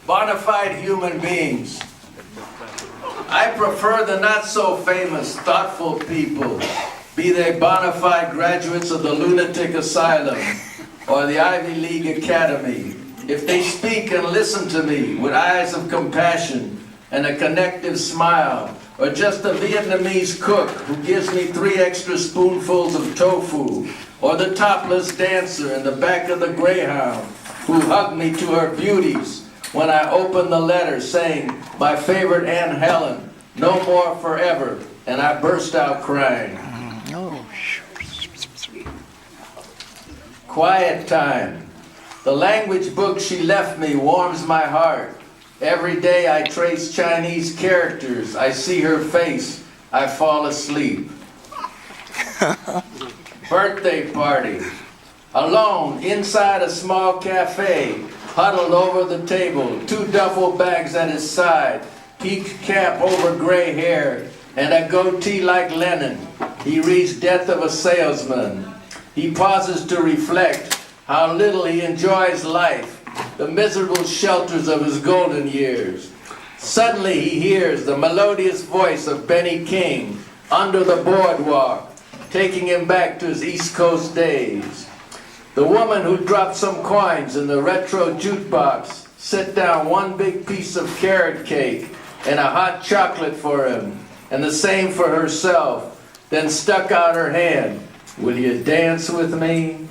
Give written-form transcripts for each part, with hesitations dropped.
bona fide human beings. I prefer the not-so-famous, thoughtful people, be they bona fide graduates of the lunatic asylum or the Ivy League Academy. If they speak and listen to me with eyes of compassion and a connective smile, or just a Vietnamese cook who gives me 3 extra spoonfuls of tofu, or the topless dancer in the back of the Greyhound who hugged me to her beauties when I opened the letter saying, my favorite Aunt Helen, no more forever, and I burst out crying. Quiet time. The language book she left me warms my heart. Every day I trace Chinese characters. I see her face. I fall asleep. Birthday party. Alone, inside a small cafe, huddled over the table, 2 duffel bags at his side, peaked cap over gray hair, and a goatee like Lenin. He reads Death of a Salesman. He pauses to reflect how little he enjoys life, the miserable shelters of his golden years. Suddenly he hears the melodious voice of Benny King, Under the Boardwalk, taking him back to his East Coast days. The woman who dropped some coins in the retro jukebox set down 1 big piece of carrot cake and a hot chocolate for him, and the same for herself, then stuck out her hand. Will you dance with me?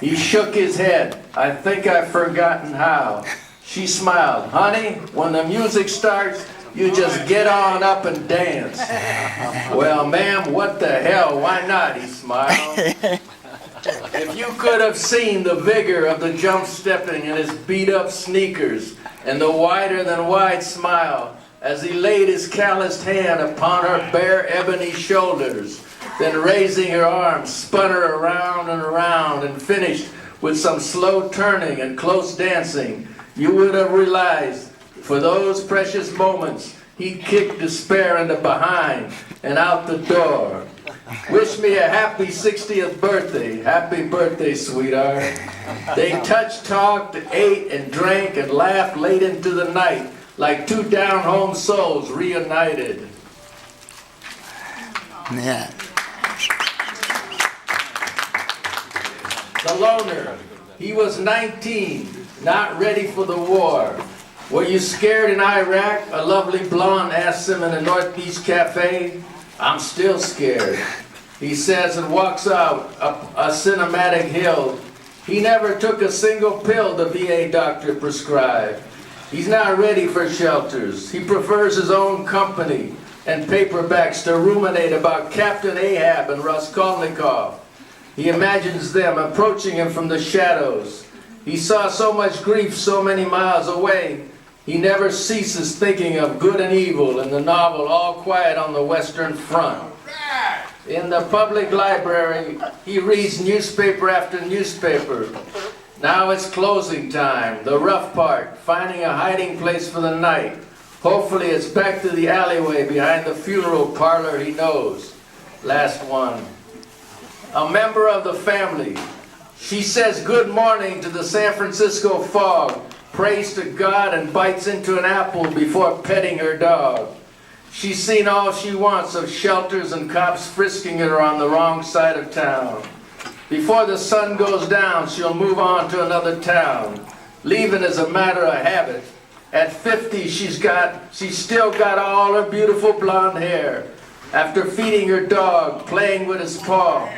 He shook his head. I think I've forgotten how. She smiled. Honey, when the music starts, you just get on up and dance. Well, ma'am, what the hell? Why not? He smiled. If you could have seen the vigor of the jump stepping in his beat-up sneakers and the wider-than-wide smile as he laid his calloused hand upon her bare ebony shoulders, then raising her arms, spun her around and around and finished with some slow turning and close dancing, you would have realized for those precious moments he kicked despair in the behind and out the door. Wish me a happy 60th birthday. Happy birthday, sweetheart. They touched, talked, ate, and drank and laughed late into the night like 2 down-home souls reunited. Yeah. The loner. He was 19, not ready for the war. Were you scared in Iraq? A lovely blonde asked him in a Northeast cafe. I'm still scared, he says, and walks out up a cinematic hill. He never took a single pill the VA doctor prescribed. He's not ready for shelters. He prefers his own company and paperbacks to ruminate about Captain Ahab and Raskolnikov. He imagines them approaching him from the shadows. He saw so much grief so many miles away. He never ceases thinking of good and evil in the novel All Quiet on the Western Front. In the public library, he reads newspaper after newspaper. Now it's closing time, the rough part, finding a hiding place for the night. Hopefully it's back to the alleyway behind the funeral parlor he knows. Last one. A member of the family. She says good morning to the San Francisco fog, prays to God and bites into an apple before petting her dog. She's seen all she wants of shelters and cops frisking her on the wrong side of town. Before the sun goes down, she'll move on to another town. Leaving is a matter of habit. At 50, she's still got all her beautiful blonde hair. After feeding her dog, playing with his paw,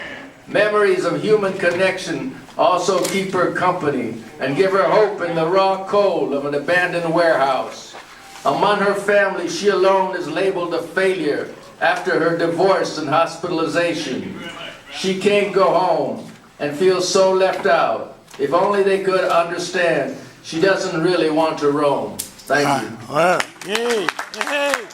memories of human connection also keep her company and give her hope in the raw cold of an abandoned warehouse. Among her family, she alone is labeled a failure after her divorce and hospitalization. She can't go home and feels so left out. If only they could understand, she doesn't really want to roam. Thank you. Wow. Yay. Yay.